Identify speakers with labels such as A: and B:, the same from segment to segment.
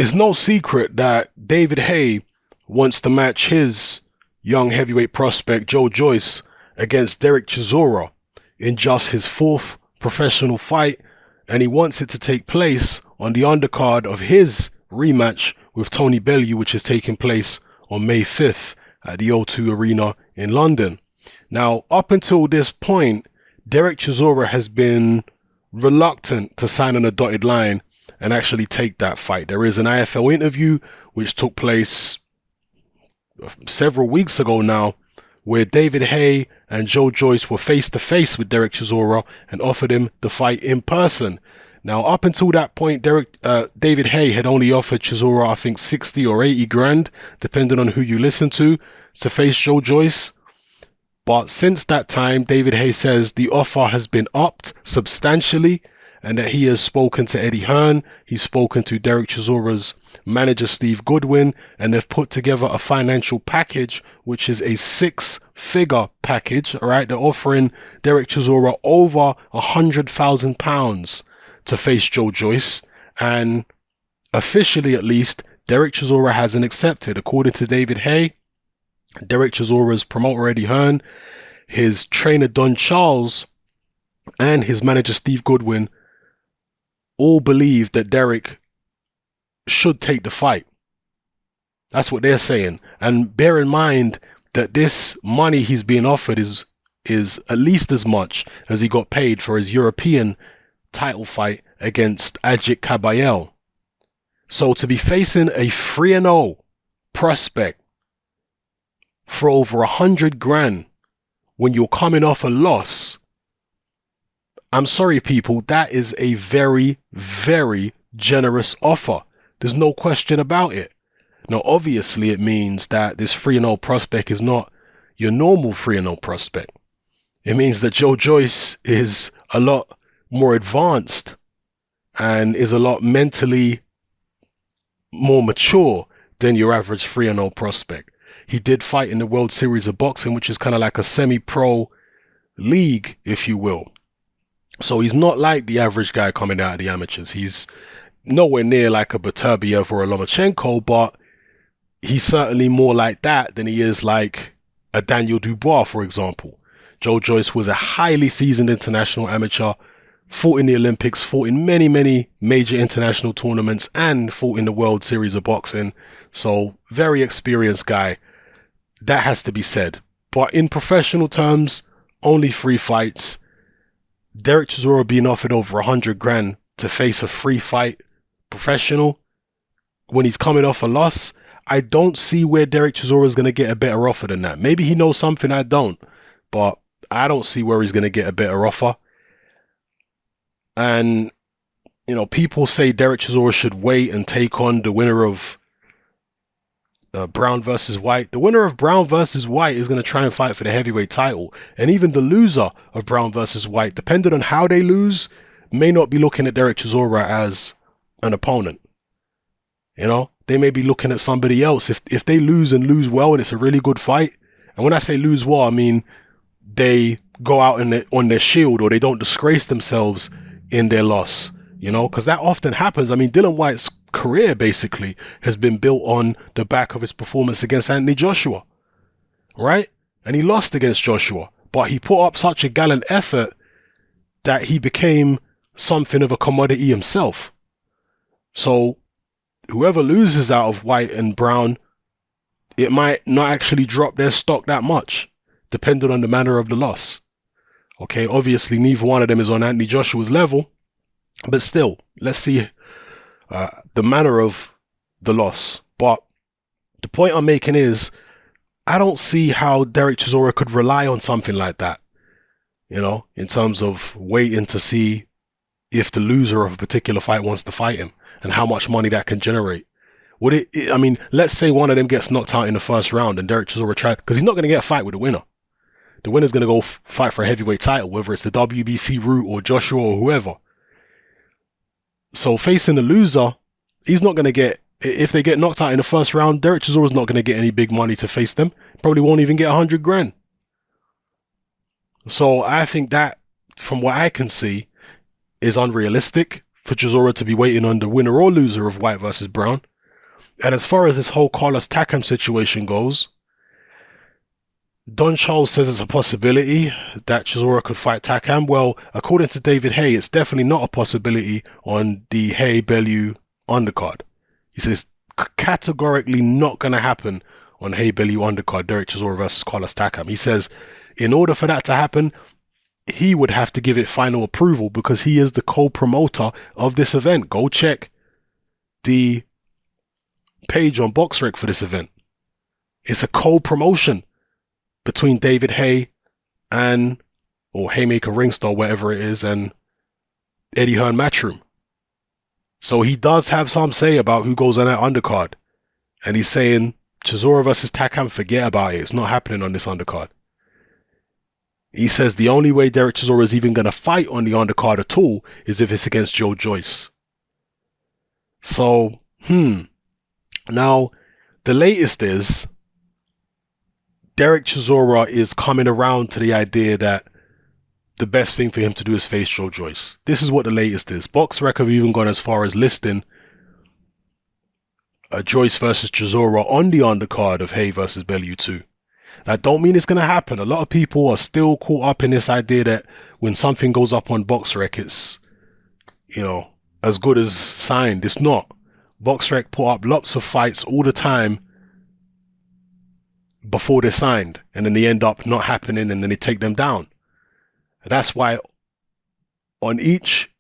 A: It's no secret that David Haye wants to match his young heavyweight prospect Joe Joyce against Dereck Chisora in just his fourth professional fight, and he wants it to take place on the undercard of his rematch with Tony Bellew, which is taking place on May 5th at the O2 Arena in London. Now, up until this point, Dereck Chisora has been reluctant to sign on a dotted line and actually take that fight. There is an IFL interview which took place several weeks ago now, where David Haye and Joe Joyce were face to face with Dereck Chisora and offered him the fight in person. Now, up until that point, David Haye had only offered Chisora, I think, 60 or 80 grand, depending on who you listen to face Joe Joyce. But since that time, David Haye says the offer has been upped substantially, and that he has spoken to Eddie Hearn, he's spoken to Dereck Chisora's manager Steve Goodwin, and they've put together a financial package, which is a 6-figure package. All right, they're offering Dereck Chisora over £100,000 to face Joe Joyce, and officially, at least, Dereck Chisora hasn't accepted. According to David Haye, Dereck Chisora's promoter Eddie Hearn, his trainer Don Charles, and his manager Steve Goodwin all believe that Dereck should take the fight. That's what they're saying. And bear in mind that this money he's being offered is at least as much as he got paid for his European title fight against Ajit Kabayel. So to be facing a 3-0 prospect for over 100 grand when you're coming off a loss, I'm sorry, people, that is a very, very generous offer. There's no question about it. Now, obviously, it means that this 3-0 prospect is not your normal 3-0 prospect. It means that Joe Joyce is a lot more advanced and is a lot mentally more mature than your average 3-0 prospect. He did fight in the World Series of Boxing, which is kind of like a semi-pro league, if you will. So he's not like the average guy coming out of the amateurs. He's nowhere near like a Beterbiev or a Lomachenko, but he's certainly more like that than he is like a Daniel Dubois, for example. Joe Joyce was a highly seasoned international amateur, fought in the Olympics, fought in many, many major international tournaments, and fought in the World Series of Boxing. So very experienced guy. That has to be said. But in professional terms, only 3 fights. Dereck Chisora being offered over 100 grand to face a 3-fight professional when he's coming off a loss. I don't see where Dereck Chisora is going to get a better offer than that. Maybe he knows something I don't, but I don't see where he's going to get a better offer. And, you know, people say Dereck Chisora should wait and take on the winner of Brown versus White. The winner of Brown versus White is going to try and fight for the heavyweight title. And even the loser of Brown versus White, depending on how they lose, may not be looking at Dereck Chisora as an opponent. You know, they may be looking at somebody else. If they lose and lose well and it's a really good fight, and when I say lose well, I mean they go out on their shield, or they don't disgrace themselves in their loss, you know, because that often happens. I mean, Dillian Whyte's career basically has been built on the back of his performance against Anthony Joshua, right? And he lost against Joshua, but he put up such a gallant effort that he became something of a commodity himself. So whoever loses out of White and Brown, it might not actually drop their stock that much, depending on the manner of the loss. Okay, obviously neither one of them is on Anthony Joshua's level, but still, let's see the manner of the loss. But the point I'm making is, I don't see how Dereck Chisora could rely on something like that, you know, in terms of waiting to see if the loser of a particular fight wants to fight him and how much money that can generate. Would I mean, let's say one of them gets knocked out in the first round and Dereck Chisora tries, because he's not going to get a fight with the winner. The winner's going to go fight for a heavyweight title, whether it's the WBC route or Joshua or whoever. So facing the loser, he's not going to get, if they get knocked out in the first round, Dereck Chisora's not going to get any big money to face them. Probably won't even get 100 grand. So I think that, from what I can see, is unrealistic for Chisora to be waiting on the winner or loser of White versus Brown. And as far as this whole Carlos Takam situation goes, Don Charles says it's a possibility that Chisora could fight Takam. Well, according to David Haye, it's definitely not a possibility on the Haye Bellew undercard. He says categorically not going to happen on Haye Bellew undercard, Dereck Chisora versus Carlos Takam. He says in order for that to happen, he would have to give it final approval because he is the co-promoter of this event. Go check the page on BoxRec for this event. It's a co-promotion between David Haye or Haymaker Ringstar, whatever it is, and Eddie Hearn Matchroom. So he does have some say about who goes on that undercard. And he's saying Chisora versus Takam, forget about it. It's not happening on this undercard. He says the only way Dereck Chisora is even going to fight on the undercard at all is if it's against Joyce. So, Now, the latest is Dereck Chisora is coming around to the idea that the best thing for him to do is face Joyce. This is what the latest is. BoxRec have even gone as far as listing Joyce versus Chisora on the undercard of Haye versus Bellew 2. That don't mean it's going to happen. A lot of people are still caught up in this idea that when something goes up on BoxRec, it's, as good as signed. It's not. BoxRec put up lots of fights all the time before they're signed, and then they end up not happening, and then they take them down. That's why on each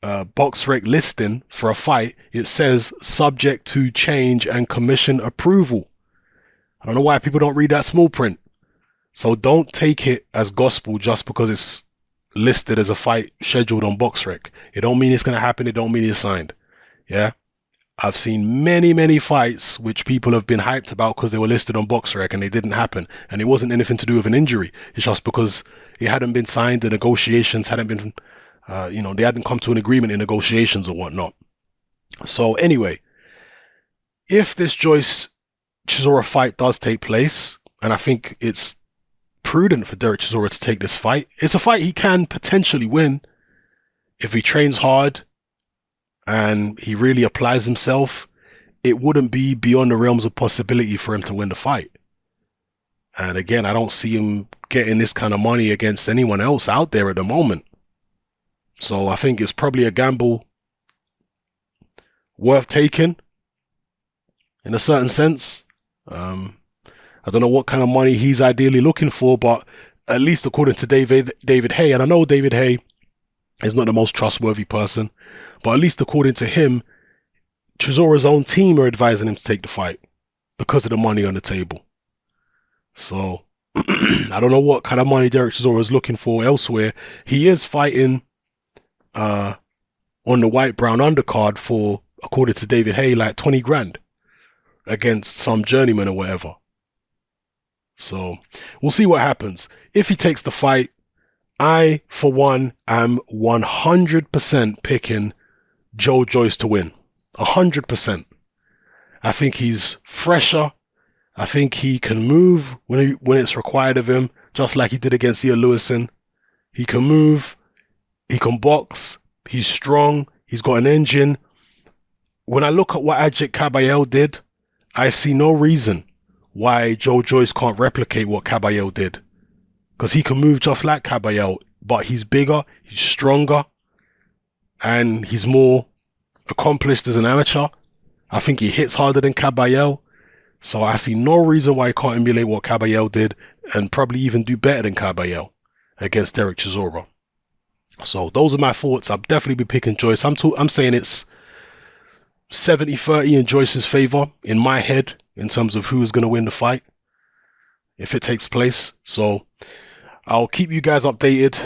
A: BoxRec listing for a fight, it says subject to change and commission approval. I don't know why people don't read that small print. So don't take it as gospel just because it's listed as a fight scheduled on BoxRec. It don't mean it's going to happen. It don't mean it's signed. Yeah. I've seen many fights which people have been hyped about because they were listed on BoxRec and they didn't happen. And it wasn't anything to do with an injury. It's just because it hadn't been signed, the negotiations hadn't been, they hadn't come to an agreement in negotiations or whatnot. So anyway, if this Joyce Chisora fight does take place, and I think it's prudent for Dereck Chisora to take this fight, it's a fight he can potentially win if he trains hard and he really applies himself. It wouldn't be beyond the realms of possibility for him to win the fight. And again, I don't see him getting this kind of money against anyone else out there at the moment. So I think it's probably a gamble worth taking in a certain sense. I don't know what kind of money he's ideally looking for, but at least according to David Haye, and I know David Haye is not the most trustworthy person, but at least according to him, Chisora's own team are advising him to take the fight because of the money on the table. So I don't know what kind of money Dereck Chisora is looking for elsewhere. He is fighting on the white-brown undercard for, according to David Haye, like 20 grand against some journeyman or whatever. So we'll see what happens. If he takes the fight, I, for one, am 100% picking Joyce to win. 100%. I think he's fresher. I think he can move when it's required of him, just like he did against Ian Lewison. He can move. He can box. He's strong. He's got an engine. When I look at what Ajit Caballero did, I see no reason why Joyce can't replicate what Caballero did. Because he can move just like Caballero, but he's bigger, he's stronger, and he's more accomplished as an amateur. I think he hits harder than Caballero. So I see no reason why he can't emulate what Caballero did and probably even do better than Caballero against Dereck Chisora. So those are my thoughts. I'll definitely be picking Joyce. I'm saying it's 70-30 in Joyce's favor in my head in terms of who is going to win the fight if it takes place. So I'll keep you guys updated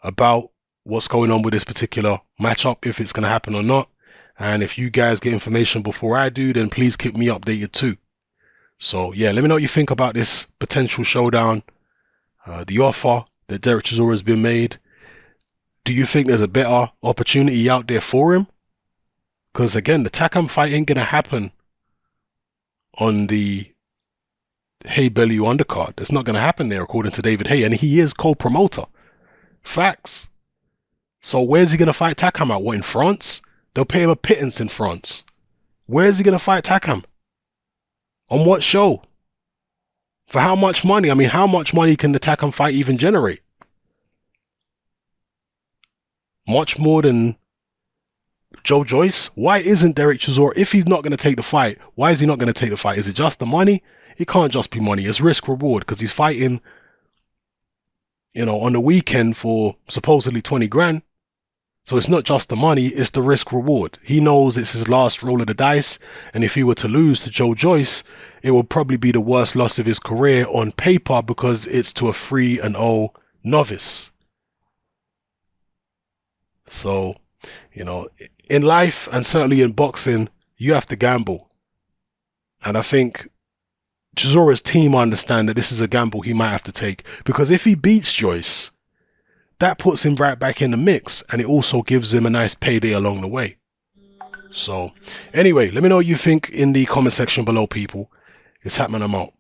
A: about what's going on with this particular matchup, if it's going to happen or not. And if you guys get information before I do, then please keep me updated too. So yeah, let me know what you think about this potential showdown, the offer that Dereck Chisora has been made. Do you think there's a better opportunity out there for him? Because again, the Takam fight ain't going to happen on the Haye Bellew undercard. It's not going to happen there, according to David Haye, and he is co-promoter. Facts. So where's he going to fight Takam at? What, in France? They'll pay him a pittance in France. Where's he going to fight Takam? On what show? For how much money? I mean, how much money can the Takam fight even generate? Much more than Joe Joyce? Why isn't Dereck Chisora, if he's not going to take the fight, why is he not going to take the fight? Is it just the money? It can't just be money. It's risk reward, because he's fighting, you know, on the weekend for supposedly 20 grand. So it's not just the money, it's the risk reward. He knows it's his last roll of the dice, and if he were to lose to Joe Joyce, it would probably be the worst loss of his career on paper, because it's to a 3-0 novice. So, you know, in life and certainly in boxing, you have to gamble. And I think Chisora's team understand that this is a gamble he might have to take, because if he beats Joyce, that puts him right back in the mix, and it also gives him a nice payday along the way. So anyway, let me know what you think in the comment section below, people. It's Hatman, I'm out.